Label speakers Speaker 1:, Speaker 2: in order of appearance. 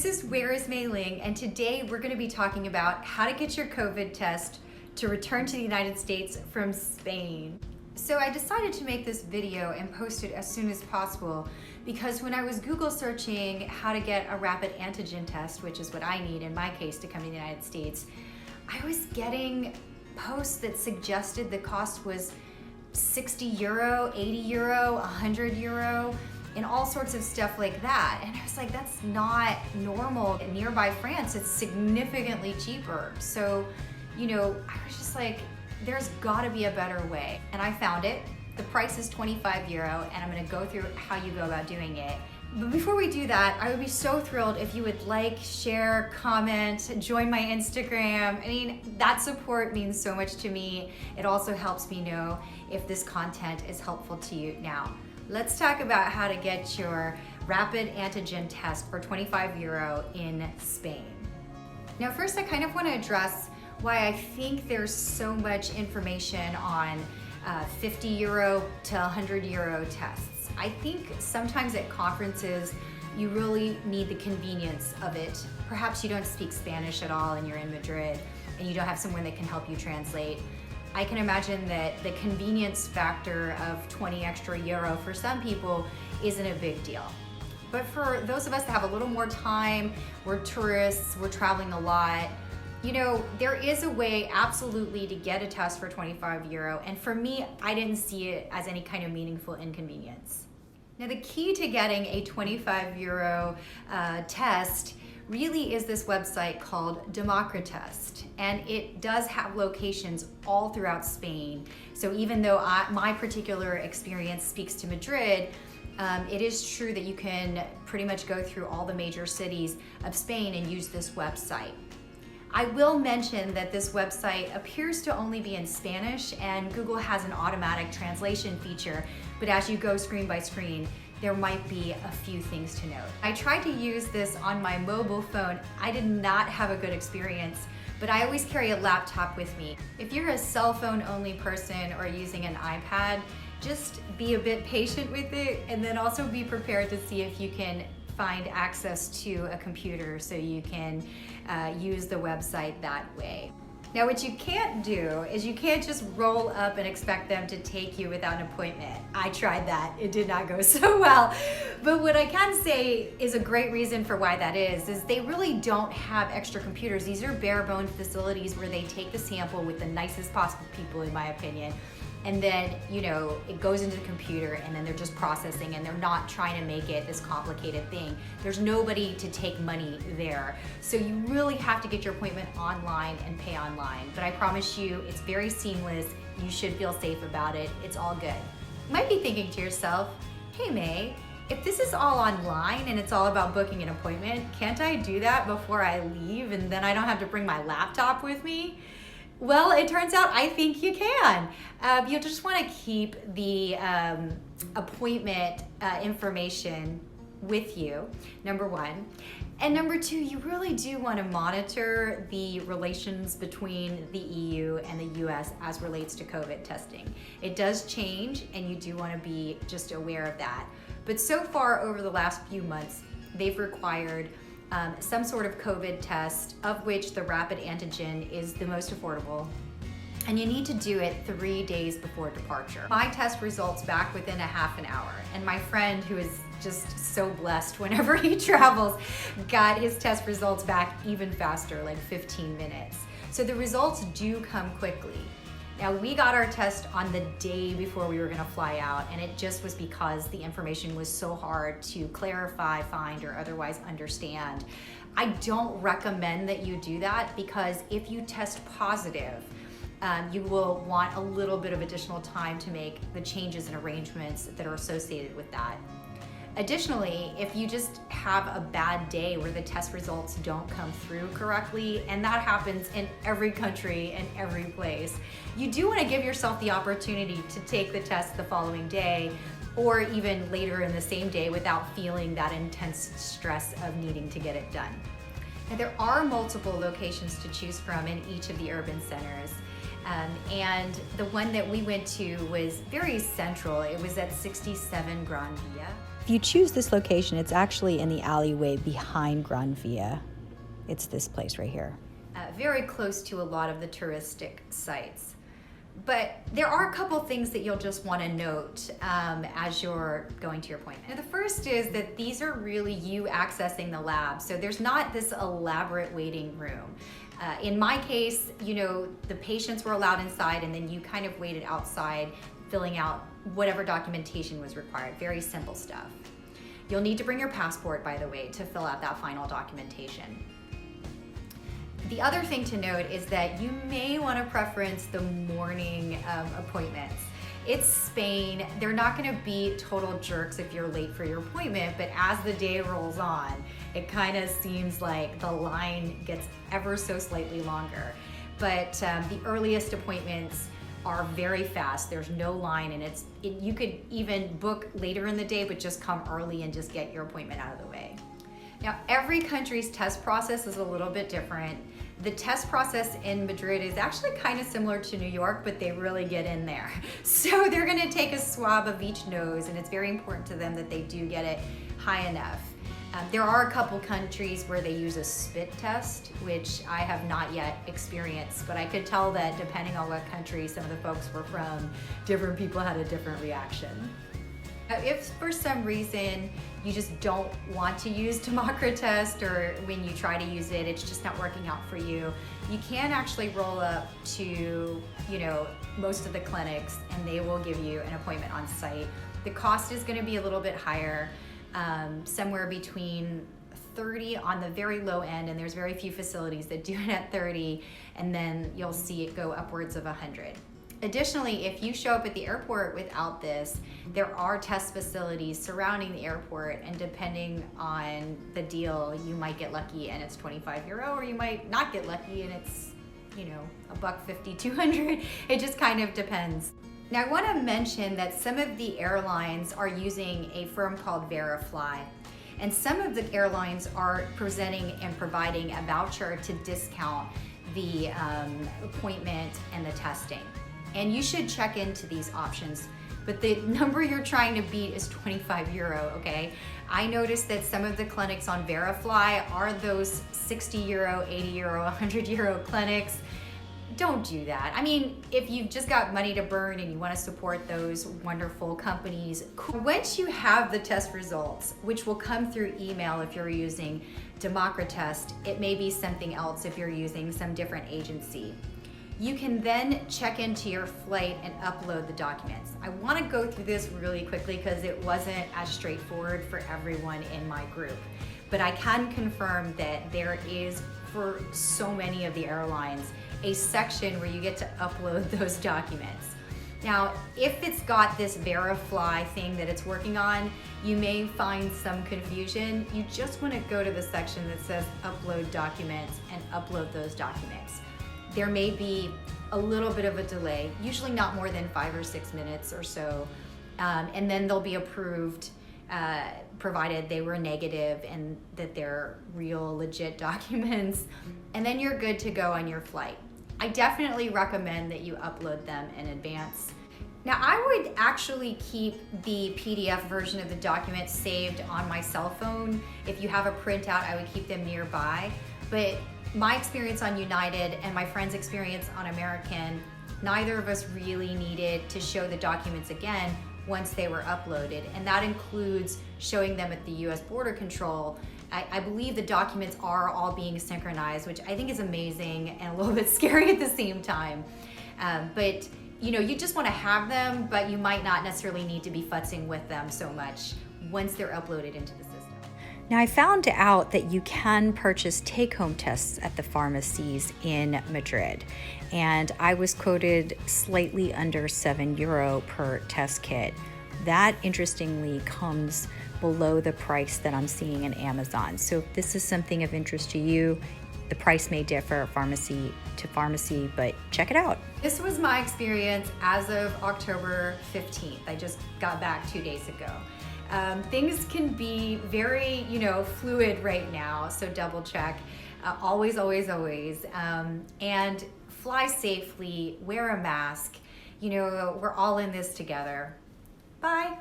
Speaker 1: This is Where is Mei Ling, and today we're going to be talking about how to get your COVID test to return to the United States from Spain. So I decided to make this video and post it as soon as possible because when I was Google searching how to get a rapid antigen test, which is what I need in my case to come to the United States, I was getting posts that suggested the cost was 60 euro, 80 euro, 100 euro, and all sorts of stuff like that. And I was like, that's not normal. In nearby France, it's significantly cheaper. So, I was just like, there's gotta be a better way. And I found it. The price is 25 euro, and I'm gonna go through how you go about doing it. But before we do that, I would be so thrilled if you would like, share, comment, join my Instagram. I mean, that support means so much to me. It also helps me know if this content is helpful to you. Now, let's talk about how to get your rapid antigen test for 25 euro in Spain. Now, first, I kind of want to address why I think there's so much information on 50 euro to 100 euro tests. I think sometimes at conferences, you really need the convenience of it. Perhaps you don't speak Spanish at all and you're in Madrid and you don't have someone that can help you translate. I can imagine that the convenience factor of 20 extra euro for some people isn't a big deal. But for those of us that have a little more time, we're tourists, we're traveling a lot, there is a way absolutely to get a test for 25 euro. And for me, I didn't see it as any kind of meaningful inconvenience. Now, the key to getting a 25 euro test really is this website called Democratest, and it does have locations all throughout Spain. So even though my particular experience speaks to Madrid, it is true that you can pretty much go through all the major cities of Spain and use this website. I will mention that this website appears to only be in Spanish, and Google has an automatic translation feature, but as you go screen by screen, there might be a few things to note. I tried to use this on my mobile phone. I did not have a good experience, but I always carry a laptop with me. If you're a cell phone only person or using an iPad, just be a bit patient with it, and then also be prepared to see if you can find access to a computer so you can use the website that way. Now, what you can't do is you can't just roll up and expect them to take you without an appointment. I tried that, it did not go so well. But what I can say is a great reason for why that is they really don't have extra computers. These are bare bones facilities where they take the sample with the nicest possible people, in my opinion. And then, it goes into the computer and then they're just processing, and they're not trying to make it this complicated thing. There's nobody to take money there. So you really have to get your appointment online and pay online. But I promise you, it's very seamless. You should feel safe about it. It's all good. You might be thinking to yourself, hey May, if this is all online and it's all about booking an appointment, can't I do that before I leave and then I don't have to bring my laptop with me? Well, it turns out I think you can. You'll just want to keep the appointment information with you, number one. And number two, you really do want to monitor the relations between the EU and the US as relates to COVID testing. It does change, and you do want to be just aware of that. But so far over the last few months, they've required some sort of COVID test, of which the rapid antigen is the most affordable. And you need to do it 3 days before departure. My test results back within a half an hour. And my friend, who is just so blessed whenever he travels, got his test results back even faster, like 15 minutes. So the results do come quickly. Now, we got our test on the day before we were gonna fly out, and it just was because the information was so hard to clarify, find, or otherwise understand. I don't recommend that you do that because if you test positive, you will want a little bit of additional time to make the changes and arrangements that are associated with that. Additionally, if you just have a bad day where the test results don't come through correctly, and that happens in every country and every place, you do want to give yourself the opportunity to take the test the following day or even later in the same day without feeling that intense stress of needing to get it done. Now, there are multiple locations to choose from in each of the urban centers. And the one that we went to was very central. It was at 67 Gran Via.
Speaker 2: if you choose this location, it's actually in the alleyway behind Gran Via. It's this place right here.
Speaker 1: Very close to a lot of the touristic sites. But there are a couple things that you'll just want to note as you're going to your appointment. Now, the first is that these are really you accessing the lab. So there's not this elaborate waiting room. In my case, you know, the patients were allowed inside and then you kind of waited outside filling out whatever documentation was required. Very simple stuff. You'll need to bring your passport, by the way, to fill out that final documentation. The other thing to note is that you may want to preference the morning appointments. It's Spain. They're not going to be total jerks if you're late for your appointment, but as the day rolls on, it kind of seems like the line gets ever so slightly longer. But the earliest appointments are very fast. There's no line, and you could even book later in the day, but just come early and just get your appointment out of the way. Now, every country's test process is a little bit different. The test process in Madrid is actually kind of similar to New York, but they really get in there. So they're gonna take a swab of each nose, and it's very important to them that they do get it high enough. There are a couple countries where they use a spit test, which I have not yet experienced, but I could tell that depending on what country some of the folks were from, different people had a different reaction. If for some reason you just don't want to use Democra test, or when you try to use it, it's just not working out for you, you can actually roll up to, you know, most of the clinics and they will give you an appointment on site. The cost is going to be a little bit higher, somewhere between 30 on the very low end, and there's very few facilities that do it at 30, and then you'll see it go upwards of 100. Additionally, if you show up at the airport without this, there are test facilities surrounding the airport, and depending on the deal, you might get lucky and it's €25, or you might not get lucky and it's, you know, $150, $200. It just kind of depends. Now, I want to mention that some of the airlines are using a firm called Verifly, and some of the airlines are presenting and providing a voucher to discount the appointment and the testing. And you should check into these options, but the number you're trying to beat is €25, okay? I noticed that some of the clinics on Verifly are those €60, €80, €100 clinics. Don't do that. I mean, if you've just got money to burn and you want to support those wonderful companies, once you have the test results, which will come through email if you're using Democra Test, it may be something else if you're using some different agency. You can then check into your flight and upload the documents. I want to go through this really quickly because it wasn't as straightforward for everyone in my group. But I can confirm that there is, for so many of the airlines, a section where you get to upload those documents. Now, if it's got this Verifly thing that it's working on, you may find some confusion. You just want to go to the section that says upload documents and upload those documents. There may be a little bit of a delay, usually not more than 5 or 6 minutes or so, and then they'll be approved, provided they were negative and that they're real, legit documents, and then you're good to go on your flight. I definitely recommend that you upload them in advance. Now, I would actually keep the PDF version of the document saved on my cell phone. If you have a printout, I would keep them nearby, but my experience on United and my friend's experience on American, neither of us really needed to show the documents again once they were uploaded, and that includes showing them at the US Border Control. I believe the documents are all being synchronized, which I think is amazing and a little bit scary at the same time. But you know, you just want to have them, but you might not necessarily need to be futzing with them so much once they're uploaded into the system.
Speaker 2: Now, I found out that you can purchase take-home tests at the pharmacies in Madrid, and I was quoted slightly under €7 per test kit. That, interestingly, comes below the price that I'm seeing in Amazon. So if this is something of interest to you, the price may differ pharmacy to pharmacy, but check it out.
Speaker 1: This was my experience as of October 15th. I just got back 2 days ago. Things can be very, fluid right now, so double check. Always, always, always. And fly safely, wear a mask. We're all in this together. Bye.